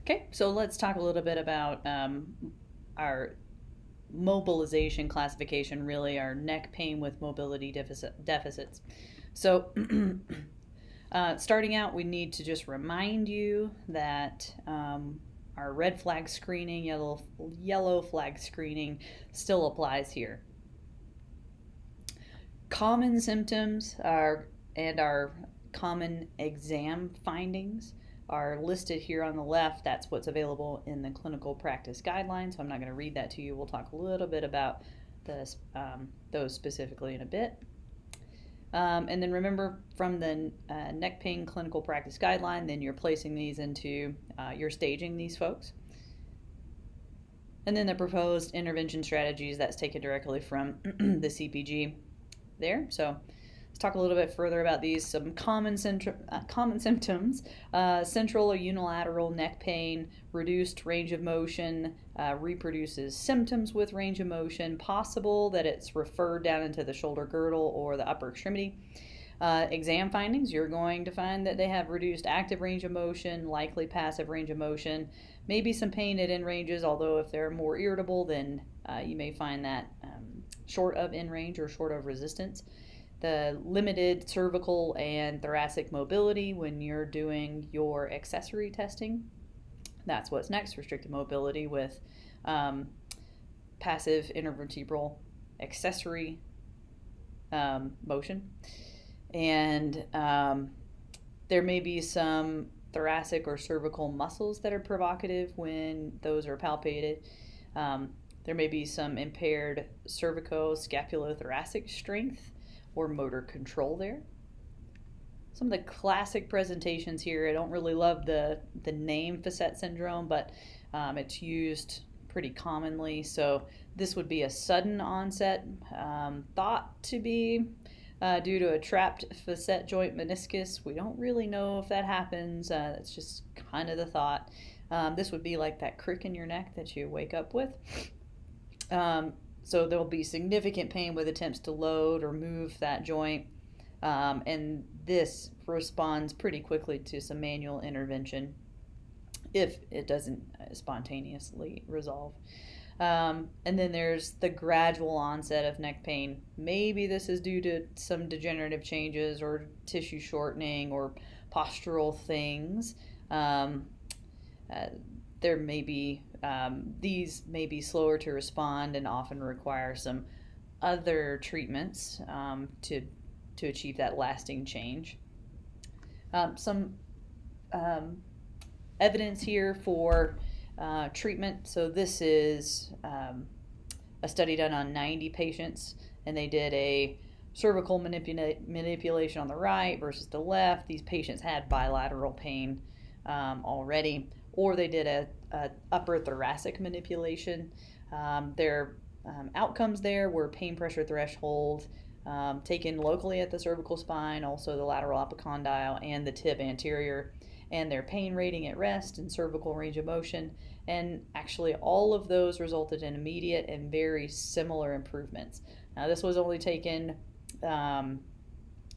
Okay, so let's talk a little bit about our mobilization classification, really our neck pain with mobility deficits. So, starting out, we need to just remind you that our red flag screening, yellow flag screening still applies here. Common symptoms are and our common exam findings are listed here on the left. That's what's available in the clinical practice guidelines. So I'm not going to read that to you. We'll talk a little bit about those specifically in a bit. And then remember from the neck pain clinical practice guideline, then you're placing these into, you're staging these folks. And then the proposed intervention strategies, that's taken directly from the CPG there. So let's talk a little bit further about these. Some common symptoms: central or unilateral neck pain, reduced range of motion, reproduces symptoms with range of motion, possible that it's referred down into the shoulder girdle or the upper extremity. Exam findings, you're going to find that they have reduced active range of motion, likely passive range of motion, maybe some pain at end ranges, although if they're more irritable, then you may find that short of end range or short of resistance. The limited cervical and thoracic mobility when you're doing your accessory testing. That's what's next, restricted mobility with passive intervertebral accessory motion. And there may be some thoracic or cervical muscles that are provocative when those are palpated. There may be some impaired cervico-scapulothoracic strength or motor control there. Some of the classic presentations here, I don't really love the name Facet syndrome, but it's used pretty commonly. So this would be a sudden onset, thought to be due to a trapped facet joint meniscus. We don't really know if that happens. It's just kind of the thought. This would be like that crick in your neck that you wake up with. So there'll be significant pain with attempts to load or move that joint. And this responds pretty quickly to some manual intervention if it doesn't spontaneously resolve. And then there's the gradual onset of neck pain. Maybe this is due to some degenerative changes or tissue shortening or postural things. There may be these may be slower to respond and often require some other treatments to achieve that lasting change. Some evidence here for treatment. So this is a study done on 90 patients, and they did a cervical manipulation on the right versus the left. These patients had bilateral pain already, or they did a upper thoracic manipulation. Their outcomes there were pain pressure threshold taken locally at the cervical spine, also the lateral epicondyle and the tib anterior, and their pain rating at rest and cervical range of motion. And actually all of those resulted in immediate and very similar improvements. Now this was only taken,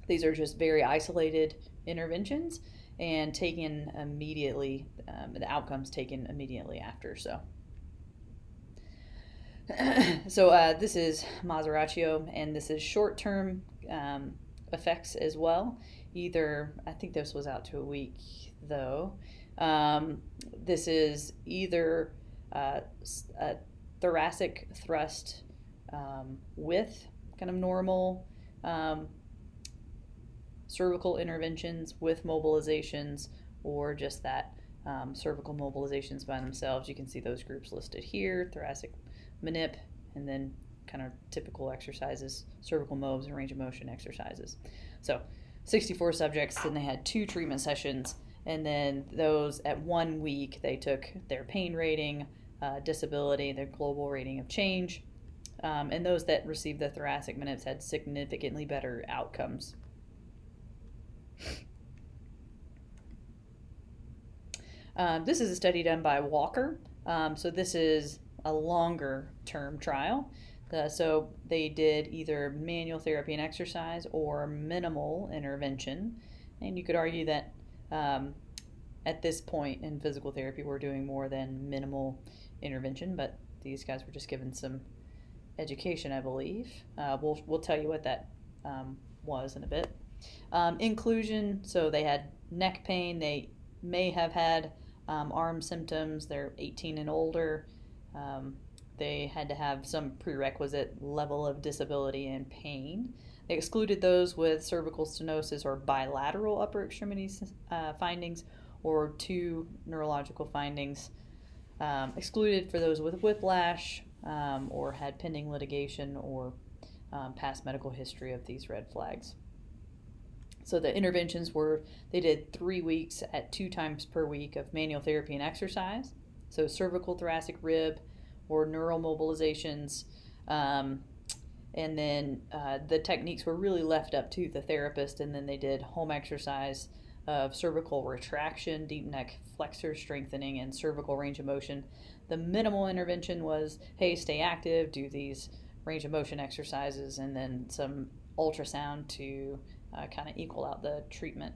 these are just very isolated interventions and taken immediately, the outcomes taken immediately after. So this is Maseraccio, and this is short-term effects as well. Either, I think this was out to a week though. This is either a thoracic thrust with kind of normal cervical interventions with mobilizations, or just that cervical mobilizations by themselves. You can see those groups listed here: thoracic manip, and then kind of typical exercises, cervical mobs and range of motion exercises. So 64 subjects, and they had 2 treatment sessions, and then those at 1 week they took their pain rating, disability, their global rating of change, and those that received the thoracic manips had significantly better outcomes. This is a study done by Walker. So this is a longer term trial. So they did either manual therapy and exercise or minimal intervention. And you could argue that at this point in physical therapy, we're doing more than minimal intervention, but these guys were just given some education, I believe. We'll tell you what that was in a bit. Inclusion, so they had neck pain. They may have had arm symptoms. They're 18 and older. They had to have some prerequisite level of disability and pain. They excluded those with cervical stenosis or bilateral upper extremities findings, or 2 neurological findings. Excluded for those with whiplash or had pending litigation or past medical history of these red flags. So the interventions were, they did 3 weeks at 2 times per week of manual therapy and exercise. So cervical, thoracic, rib, or neural mobilizations. And then the techniques were really left up to the therapist, and then they did home exercise of cervical retraction, deep neck flexor strengthening, and cervical range of motion. The minimal intervention was, hey, stay active, do these range of motion exercises, and then some ultrasound to kind of equal out the treatment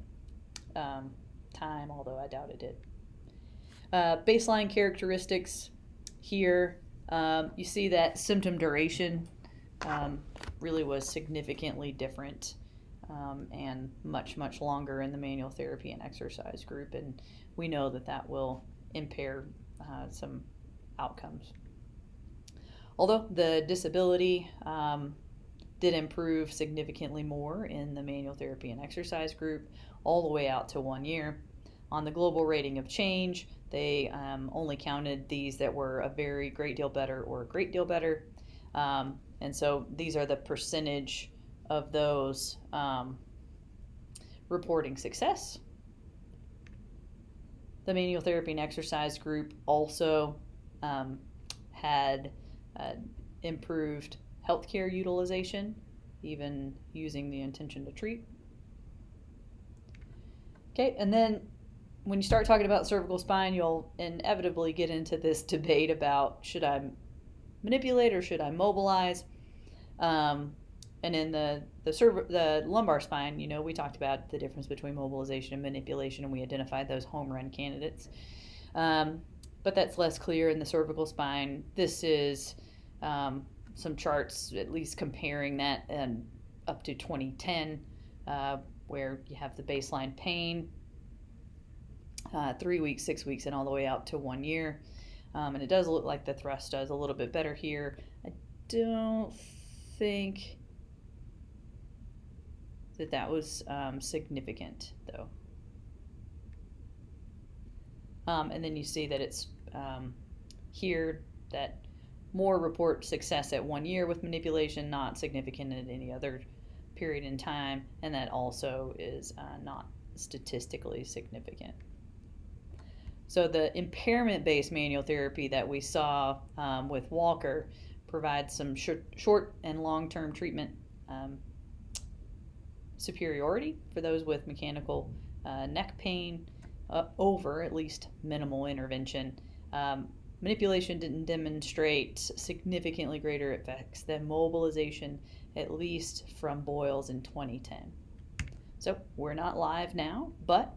time, although I doubt it did. Baseline characteristics here, you see that symptom duration really was significantly different and much, much longer in the manual therapy and exercise group, and we know that that will impair some outcomes. Although the disability did improve significantly more in the manual therapy and exercise group, all the way out to 1 year. On the global rating of change, they only counted these that were a very great deal better or a great deal better. And so these are the percentage of those reporting success. The manual therapy and exercise group also had improved healthcare utilization, even using the intention to treat. Okay, and then when you start talking about cervical spine, you'll inevitably get into this debate about, should I manipulate or should I mobilize? And in the lumbar spine, you know, we talked about the difference between mobilization and manipulation, and we identified those home run candidates. But that's less clear in the cervical spine. This is some charts, at least comparing that up to 2010, where you have the baseline pain, 3 weeks, 6 weeks, and all the way out to 1 year. And it does look like the thrust does a little bit better here. I don't think that was significant, though. And then you see that it's here that more report success at 1 year with manipulation, not significant at any other period in time, and that also is not statistically significant. So the impairment-based manual therapy that we saw with Walker provides some short and long-term treatment superiority for those with mechanical neck pain over at least minimal intervention. Manipulation didn't demonstrate significantly greater effects than mobilization, at least from Boyles in 2010. So we're not live now, but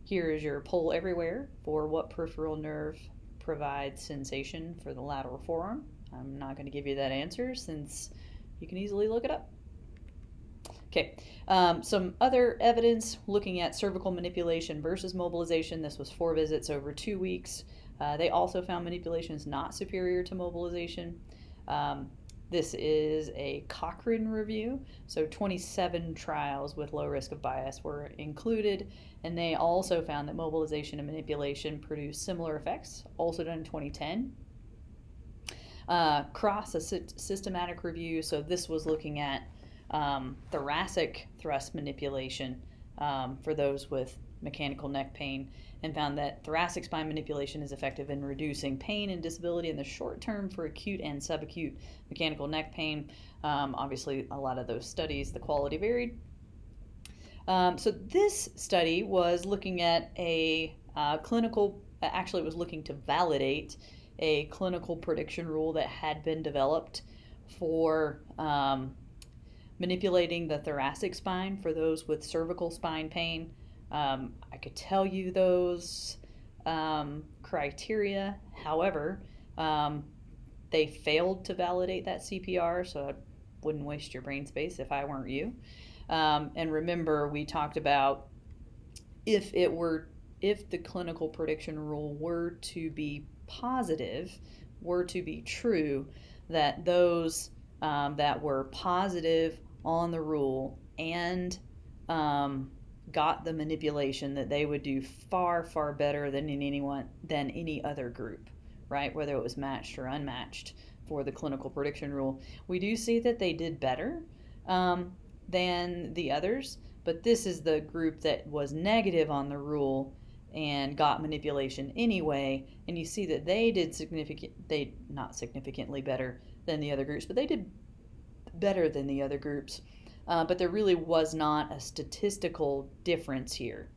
here is your poll everywhere for what peripheral nerve provides sensation for the lateral forearm. I'm not going to give you that answer since you can easily look it up. Okay, some other evidence looking at cervical manipulation versus mobilization. This was 4 visits over 2 weeks. They also found manipulation is not superior to mobilization. This is a Cochrane review, so 27 trials with low risk of bias were included, and they also found that mobilization and manipulation produced similar effects, also done in 2010. Cross, a systematic review, so this was looking at thoracic thrust manipulation for those with mechanical neck pain, and found that thoracic spine manipulation is effective in reducing pain and disability in the short term for acute and subacute mechanical neck pain. Obviously, a lot of those studies, the quality varied. So this study was looking at a actually it was looking to validate a clinical prediction rule that had been developed for manipulating the thoracic spine for those with cervical spine pain. I could tell you those criteria. However, they failed to validate that CPR, so I wouldn't waste your brain space if I weren't you. And remember, we talked about if the clinical prediction rule were to be positive, were to be true, that those that were positive on the rule and got the manipulation, that they would do far, far better than any other group, right? Whether it was matched or unmatched for the clinical prediction rule. We do see that they did better than the others, but this is the group that was negative on the rule and got manipulation anyway, and you see that they did not significantly better than the other groups, but they did better than the other groups. But there really was not a statistical difference here.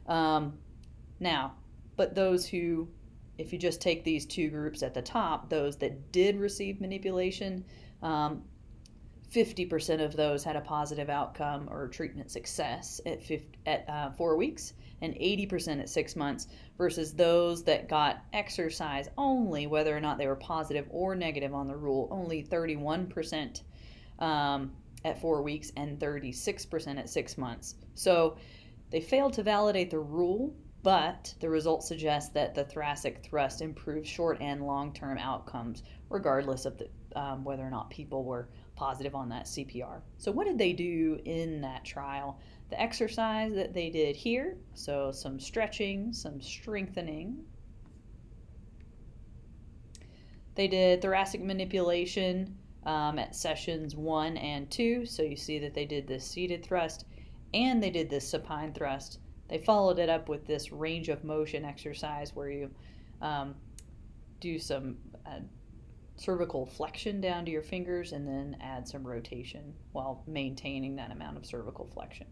Now, but those who, if you just take these two groups at the top, those that did receive manipulation, 50% of those had a positive outcome or treatment success at 4 weeks, and 80% at 6 months, versus those that got exercise only, whether or not they were positive or negative on the rule, only 31% at 4 weeks and 36% at 6 months. So they failed to validate the rule, but the results suggest that the thoracic thrust improves short and long-term outcomes, regardless of whether or not people were positive on that CPR. So what did they do in that trial? The exercise that they did here, so some stretching, some strengthening. They did thoracic manipulation at sessions 1 and 2. So you see that they did this seated thrust and they did this supine thrust. They followed it up with this range of motion exercise where you do some cervical flexion down to your fingers and then add some rotation while maintaining that amount of cervical flexion.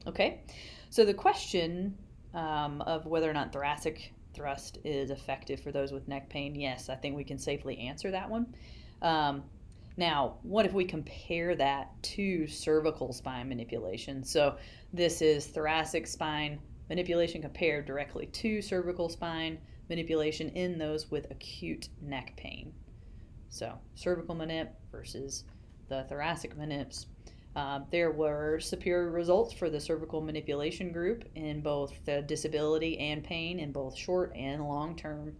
Okay, so the question of whether or not thoracic thrust is effective for those with neck pain, yes, I think we can safely answer that one. Now, what if we compare that to cervical spine manipulation? So this is thoracic spine manipulation compared directly to cervical spine manipulation in those with acute neck pain. So cervical manip versus the thoracic manips. There were superior results for the cervical manipulation group in both the disability and pain in both short and long term.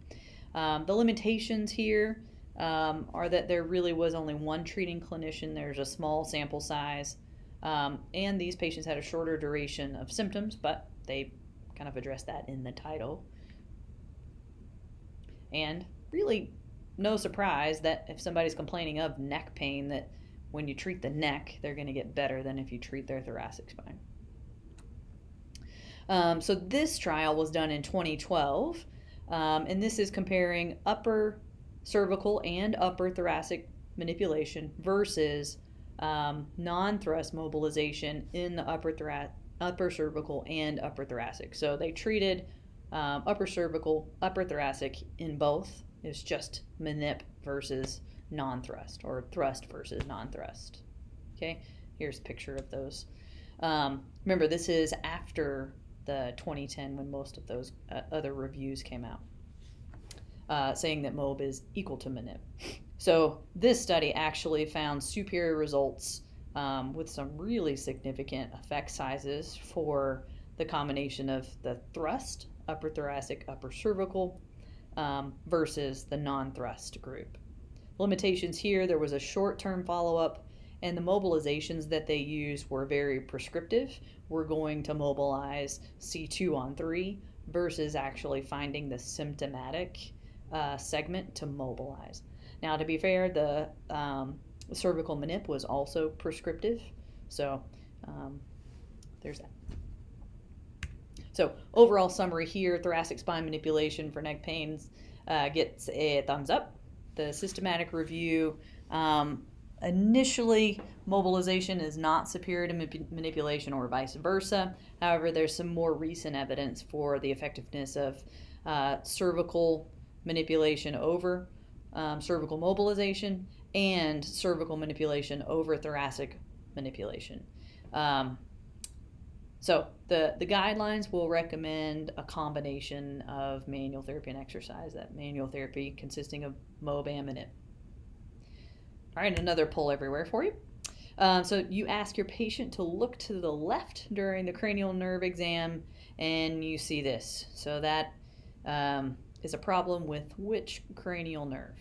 The limitations here are that there really was only one treating clinician. There's a small sample size, and these patients had a shorter duration of symptoms, but they kind of addressed that in the title. And really no surprise that if somebody's complaining of neck pain, that when you treat the neck, they're going to get better than if you treat their thoracic spine. So this trial was done in 2012, and this is comparing upper cervical and upper thoracic manipulation versus non-thrust mobilization in the upper cervical and upper thoracic. So they treated upper cervical, upper thoracic in both. It's just manip versus non-thrust, or thrust versus non-thrust. Okay, here's a picture of those. Remember, this is after the 2010 when most of those other reviews came out, saying that MOB is equal to manip. So this study actually found superior results with some really significant effect sizes for the combination of the thrust, upper thoracic, upper cervical, versus the non-thrust group. Limitations here, there was a short-term follow-up, and the mobilizations that they used were very prescriptive. We're going to mobilize C2 on 3 versus actually finding the symptomatic segment to mobilize. Now, to be fair, the cervical manip was also prescriptive, so there's that. So overall summary here, thoracic spine manipulation for neck pains gets a thumbs up. The systematic review, initially mobilization is not superior to manipulation or vice versa. However, there's some more recent evidence for the effectiveness of cervical manipulation over cervical mobilization and cervical manipulation over thoracic manipulation. So the guidelines will recommend a combination of manual therapy and exercise. That manual therapy consisting of Mobam and it. All right, another pull everywhere for you. So you ask your patient to look to the left during the cranial nerve exam, and you see this. So that is a problem with which cranial nerve?